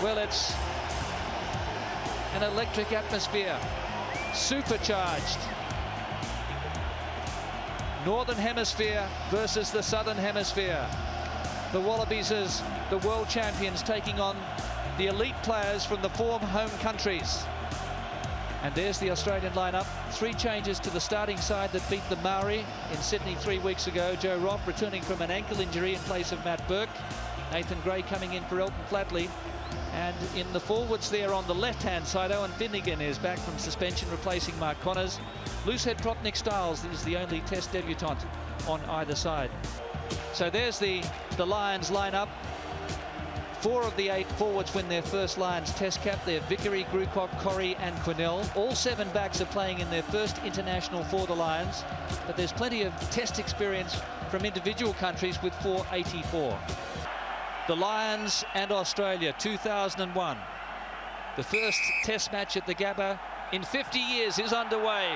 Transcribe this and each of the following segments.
Well, it's an electric atmosphere, supercharged. Northern Hemisphere versus the Southern Hemisphere. The Wallabies as the world champions taking on the elite players from the four home countries. And there's the Australian lineup. 3 changes to the starting side that beat the Maori in Sydney 3 weeks ago. Joe Roth returning from an ankle injury in place of Matt Burke. Nathan Gray coming in for Elton Flatley. And in the forwards there on the left-hand side, Owen Finnegan is back from suspension, replacing Mark Connors. Loosehead prop Nick Stiles is the only Test debutant on either side. So there's the Lions lineup. 4 of the 8 forwards win their first Lions Test cap. They're Vickery, Grucock, Corrie and Quinnell. All 7 backs are playing in their first international for the Lions, but there's plenty of Test experience from individual countries with 484. The Lions and Australia, 2001. The first Test match at the Gabba in 50 years is underway.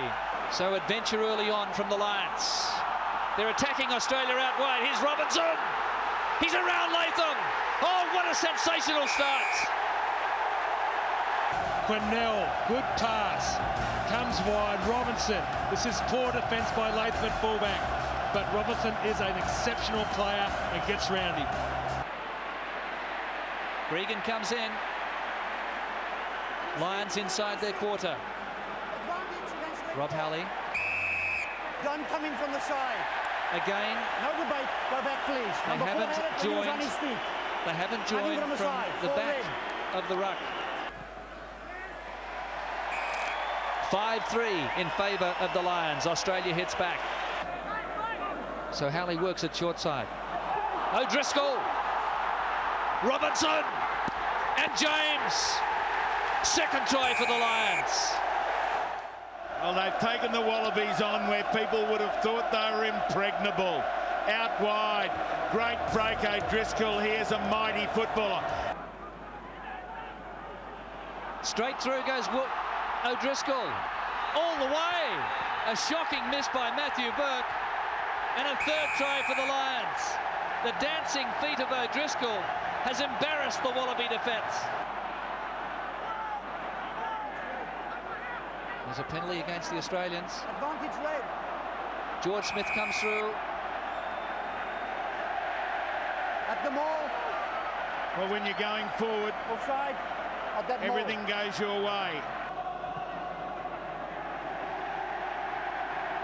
So adventure early on from the Lions. They're attacking Australia out wide. Here's Robinson. He's around Latham. Oh, what a sensational start. Quinnell, good pass. Comes wide, Robinson. This is poor defence by Latham at fullback. But Robinson is an exceptional player and gets round him. Gregan comes in. Lions inside their quarter. Rob Halley. Gun coming from the side. Again. No debate. Go back, please. They haven't joined from the back of the ruck. 5-3 in favour of the Lions. Australia hits back. So Halley works at short side. O'Driscoll. Robinson. And James. Second try for the Lions. Well, they've taken the Wallabies on where people would have thought they were impregnable. Out wide, great break, O'Driscoll. Here's a mighty footballer. Straight through goes O'Driscoll. All the way. A shocking miss by Matthew Burke. And a 3rd try for the Lions. The dancing feet of O'Driscoll has embarrassed the Wallaby defence. There's a penalty against the Australians. Advantage red. George Smith comes through. At the maul. Well, when you're going forward, Offside. At that everything goes your way.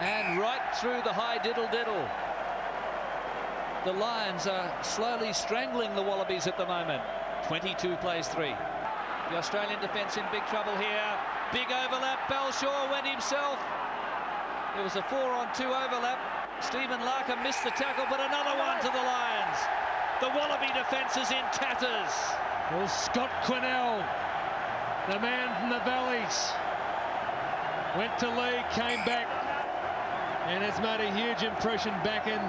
And right through the high diddle-diddle. The Lions are slowly strangling the Wallabies at the moment. 22 plays 3. The Australian defence in big trouble here. Big overlap. Balshaw went himself. There was a 4-on-2 overlap. Stephen Larker missed the tackle, but another one to the Lions. The Wallaby defence is in tatters. Well, Scott Quinnell, the man from the Valleys, went to league, came back, and has made a huge impression back in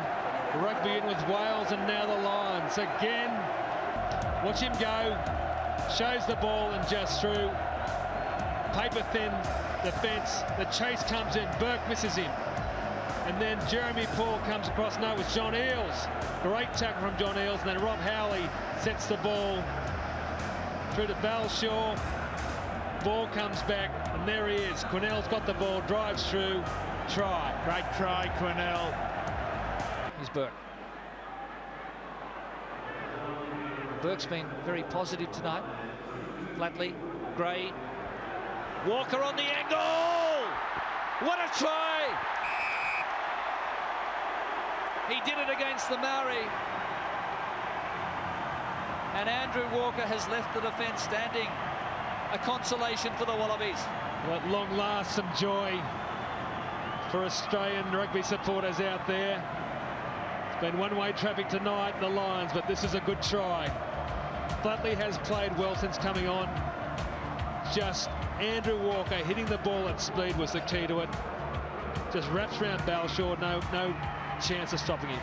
rugby in with Wales and now the Lions. Again, watch him go, shows the ball and just through. Paper thin defence, the chase comes in, Burke misses him. And then Jeremy Paul comes across, no, it was John Eales. Great tackle from John Eales, and then Rob Howley sets the ball through to Balshaw. Ball comes back, and there he is. Quinnell's got the ball, drives through, try. Great try, Quinnell. Here's Burke. Burke's been very positive tonight. Flatley, Gray. Walker on the angle! What a try! He did it against the Maori. And Andrew Walker has left the defence standing. A consolation for the Wallabies. Well, at long last, some joy for Australian rugby supporters out there. It's been one-way traffic tonight, the Lions, but this is a good try. Flatley has played well since coming on. Just Andrew Walker hitting the ball at speed was the key to it. Just wraps around Balshaw, no chance of stopping him.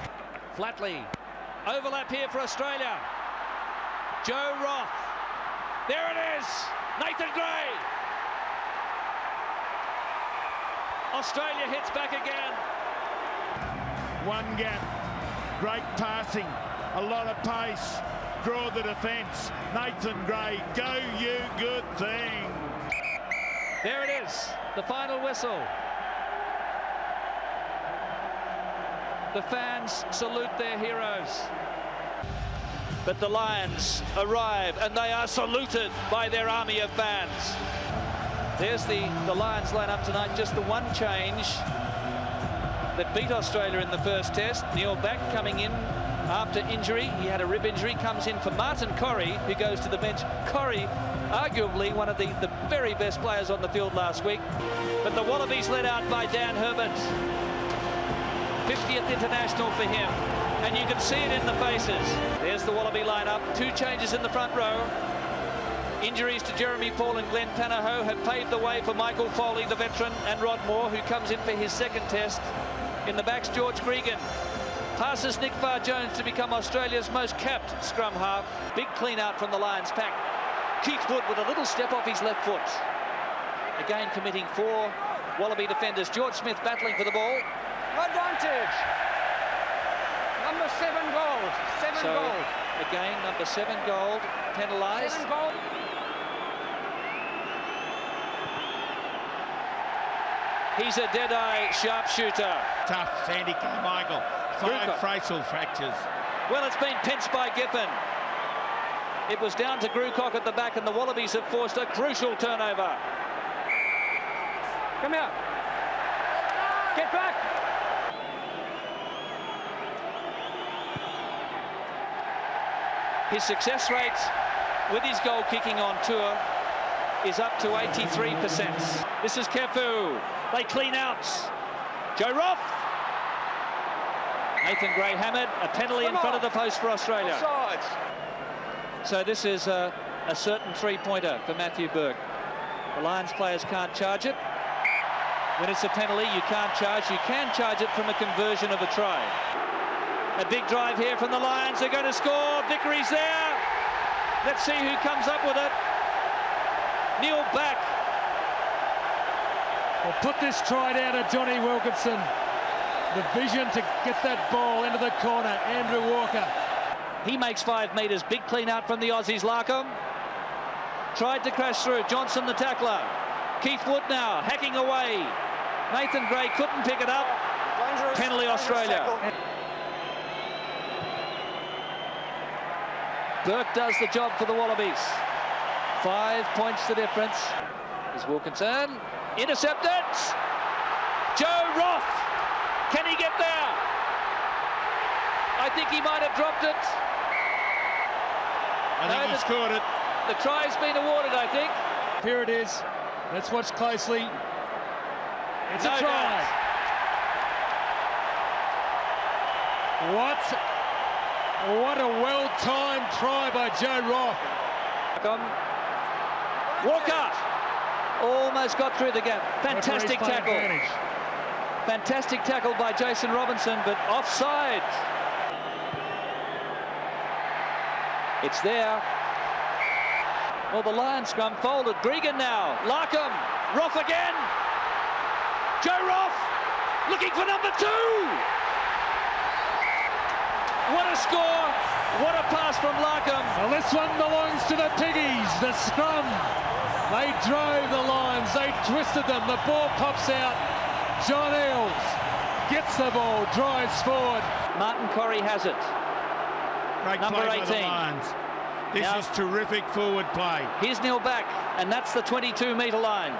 Flatley, overlap here for Australia. Joe Roth, there it is, Nathan Gray. Australia hits back again. One gap, great passing, a lot of pace. draw the defence. Nathan Gray, go you good thing. There it is, the final whistle. The fans salute their heroes. But the Lions arrive and they are saluted by their army of fans. There's the Lions lineup tonight, just the one change that beat Australia in the first test. Neil Back coming in after injury. He had a rib injury, comes in for Martin Corrie, who goes to the bench. Corrie, arguably one of the very best players on the field last week. But the Wallabies led out by Dan Herbert. 50th international for him. And you can see it in the faces. There's the Wallaby lineup. Two changes in the front row. Injuries to Jeremy Paul and Glenn Panaho have paved the way for Michael Foley, the veteran, and Rod Moore, who comes in for his second test. In the backs, George Gregan. Passes Nick Farr-Jones to become Australia's most capped scrum half. Big clean out from the Lions pack. Keith Wood with a little step off his left foot. Again committing 4 Wallaby defenders. George Smith battling for the ball. Advantage. Number 7 gold. 7 gold. Again, number 7 gold penalised. 7 gold. He's a dead-eye sharpshooter. Tough, Sandy Carmichael. 5 facial fractures. Well, it's been pinched by Giffen. It was down to Grucock at the back, and the Wallabies have forced a crucial turnover. Come here. Get back. His success rate with his goal kicking on tour is up to 83%. This is Kefu. They clean out. Joe Roth. Nathan Gray hammered. A penalty in front of the post for Australia. Offsides. So this is a certain three-pointer for Matthew Burke. The Lions players can't charge it. When it's a penalty, you can't charge. You can charge it from a conversion of a try. A big drive here from the Lions. They're going to score. Vickery's there. Let's see who comes up with it. Neil Back. Well, put this try down to Johnny Wilkinson. The vision to get that ball into the corner. Andrew Walker. He makes 5 metres. Big clean out from the Aussies. Larkham tried to crash through. Johnson the tackler. Keith Wood now hacking away. Nathan Gray couldn't pick it up. Dangerous. Penalty Australia. Burke does the job for the Wallabies. 5 points the difference. Is Wilkinson. Intercepted. Joe Roth. Can he get there? I think he might have dropped it. I think he scored it. The try's been awarded, I think. Here it is. Let's watch closely. It's No a try. doubt. What a well-timed try by Joe Roth. Walker almost got through the gap. Fantastic Referee's tackle. advantage. Fantastic tackle by Jason Robinson, but offside. It's there. Well, the Lions scrum folded. Gregan now. Larkham. Roth again. Joe Roth looking for number 2. What a score. What a pass from Larkham. Well, this one belongs to the Piggies. The scrum. They drove the Lions. They twisted them. The ball pops out. John Eales gets the ball, drives forward. Martin Corrie has it. Great Number play by the 18. Lions. This Now- is terrific forward play. Here's Neil Back, and that's the 22-metre line.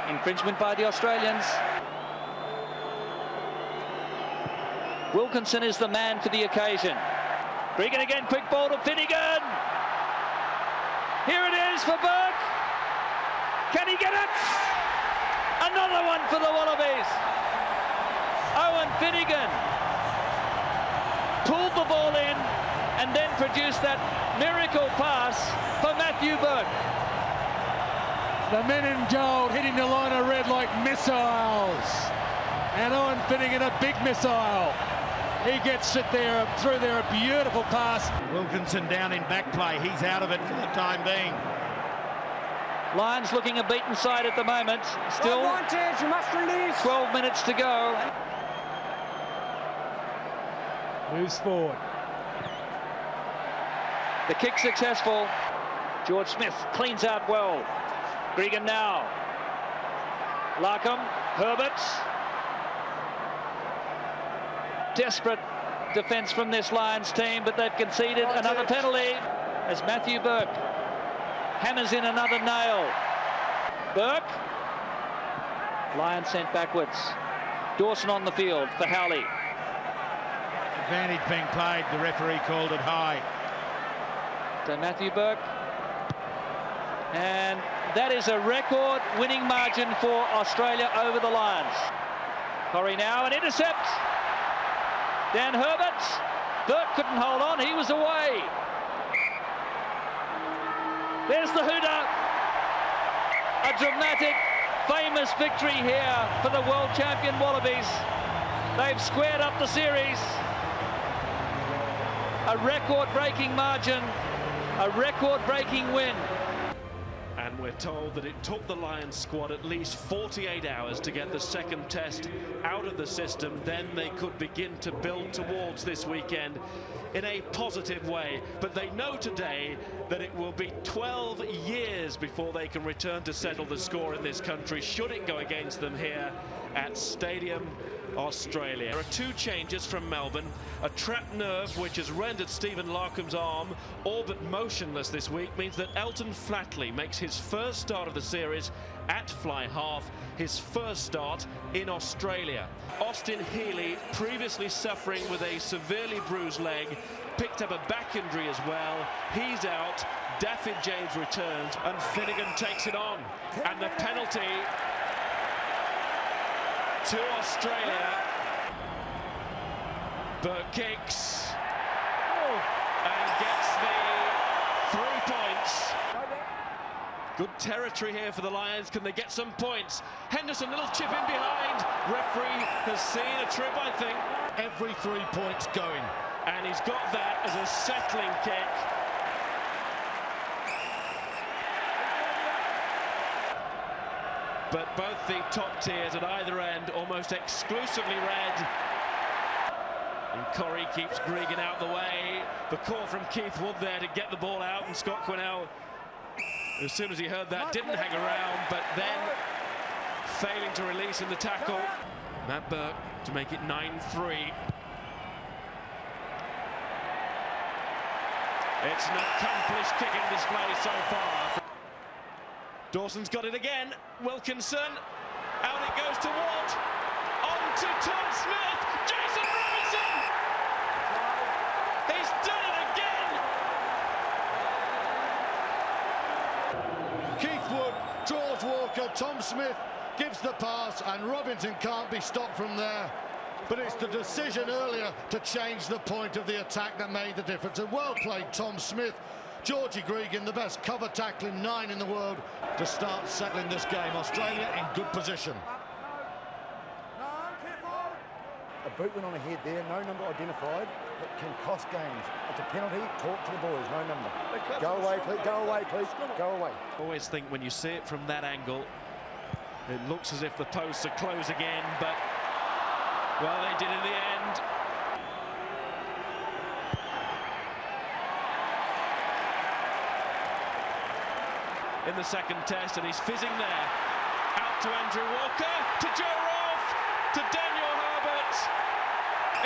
Infringement by the Australians. Wilkinson is the man for the occasion. Gregan again, quick ball to Finnegan. Here it is for Burke. Can he get it? Another one for the Wallabies. Owen Finnegan pulled the ball in and then produced that miracle pass for Matthew Burke. The men in gold hitting the line of red like missiles. And Owen Finnegan, a big missile. He gets it there, through there, a beautiful pass. Wilkinson down in back play. He's out of it for the time being. Lions looking a beaten side at the moment. Still Advantage. You must release. 12 minutes to go. Moves forward. The kick successful. George Smith cleans out well. Gregan now. Larkham, Herbert. Desperate defence from this Lions team, but they've conceded another penalty as Matthew Burke hammers in another nail. Burke. Lions sent backwards. Dawson on the field for Howley. Advantage being played, the referee called it high. So Matthew Burke. And that is a record winning margin for Australia over the Lions. Corrie now, an intercept. Dan Herbert. Burke couldn't hold on, he was away. There's the hooter. A dramatic, famous victory here for the world champion Wallabies. They've squared up the series. A record-breaking margin, a record-breaking win. And we're told that it took the Lions squad at least 48 hours to get the second test out of the system. Then they could begin to build towards this weekend in a positive way. But they know today that it will be 12 years before they can return to settle the score in this country, should it go against them here at Stadium Australia. There are two changes from Melbourne. A trapped nerve which has rendered Stephen Larkham's arm all but motionless this week means that Elton Flatley makes his first start of the series at fly half, his first start in Australia. Austin Healy, previously suffering with a severely bruised leg, picked up a back injury as well. He's out. Daffyd James returns and Finnegan takes it on. And the penalty to Australia. Burke kicks and gets the 3 points. Good territory here for the Lions. Can they get some points? Henderson, little chip in behind. Referee has seen a trip, I think. Every 3 points going. And he's got that as a settling kick. But both the top tiers at either end almost exclusively red. And Corrie keeps Gregan out the way. The call from Keith Wood there to get the ball out, and Scott Quinnell, as soon as he heard that, didn't hang around, but then failing to release in the tackle. Matt Burke to make it 9-3. It's an accomplished kicking display so far. Dawson's got it again. Wilkinson. Out it goes to Watt. On to Tom Smith. Jason Robinson. He's done it again. Keith Wood draws Walker. Tom Smith gives the pass, and Robinson can't be stopped from there. But it's the decision earlier to change the point of the attack that made the difference. And well played, Tom Smith. Georgie Gregan, the best cover tackling 9 in the world, to start settling this game. Australia in good position. A boot went on ahead there, no number identified. It can cost games. It's a penalty, talk to the boys, no number. Go away, please, go away, please, go away. Always think when you see it from that angle, it looks as if the posts are closed again, but, well, they did in the end. In the second test, and he's fizzing there. Out to Andrew Walker, to Joe Rolfe, to Daniel Herbert.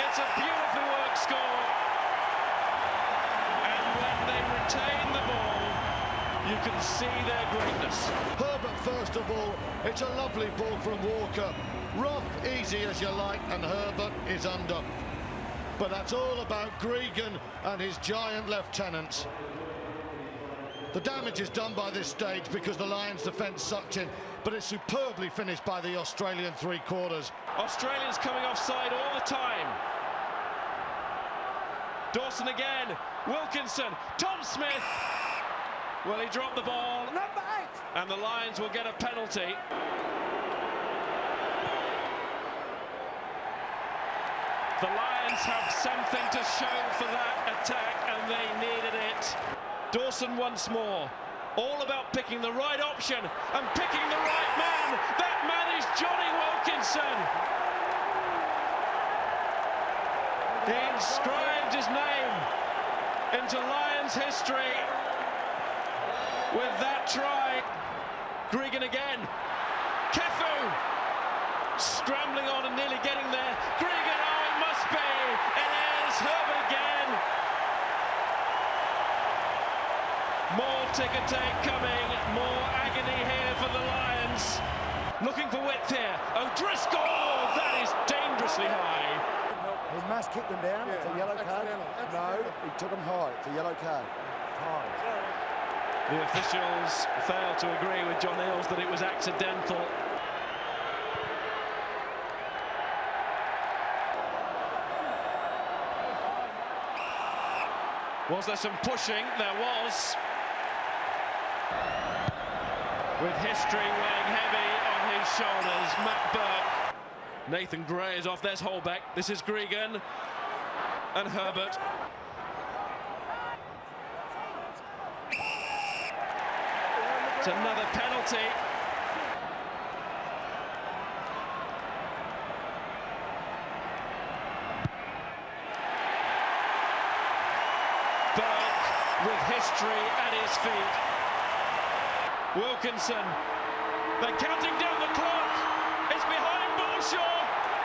It's a beautifully worked score. And when they retain the ball, you can see their greatness. Herbert, first of all, it's a lovely ball from Walker. Rough, easy as you like, and Herbert is under. But that's all about Gregan and his giant lieutenants. The damage is done by this stage because the Lions' defence sucked in, but it's superbly finished by the Australian three-quarters. Australians coming offside all the time. Dawson again, Wilkinson, Tom Smith. Well, he dropped the ball, and the Lions will get a penalty. The Lions have something to show for that attack, and they needed it. Dawson once more, all about picking the right option and picking the right man. That man is Johnny Wilkinson. He inscribed his name into Lions history with that try. Gregan again. Kefu scrambling on and nearly getting there. Gregan, oh, it must be. It is Herbert again. More ticker tape coming. More agony here for the Lions. Looking for width here. O'Driscoll, that is dangerously high. He must kick them down. It's a yellow card. No, he took them high. It's a yellow card. High. The officials failed to agree with John Eales that it was accidental. Was there some pushing? There was. With history weighing heavy on his shoulders, Matt Burke. Nathan Gray is off. There's Holbeck. This is Gregan and Herbert. It's another penalty. Burke with history at his feet. Wilkinson, they're counting down the clock. It's behind Bullshaw.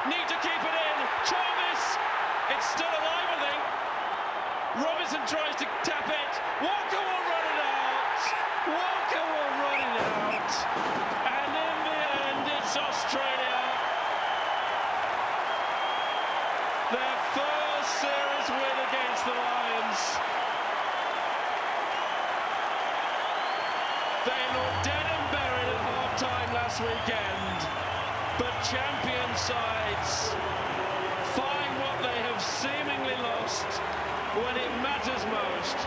Need to keep it in. Jarvis, it's still alive, I think. Robinson tries to tap it. Walker will run it out. Walker will run it out. And in the end, it's Australia. Their first series win against the Lions. They looked dead and buried at half-time last weekend. But champion sides find what they have seemingly lost when it matters most.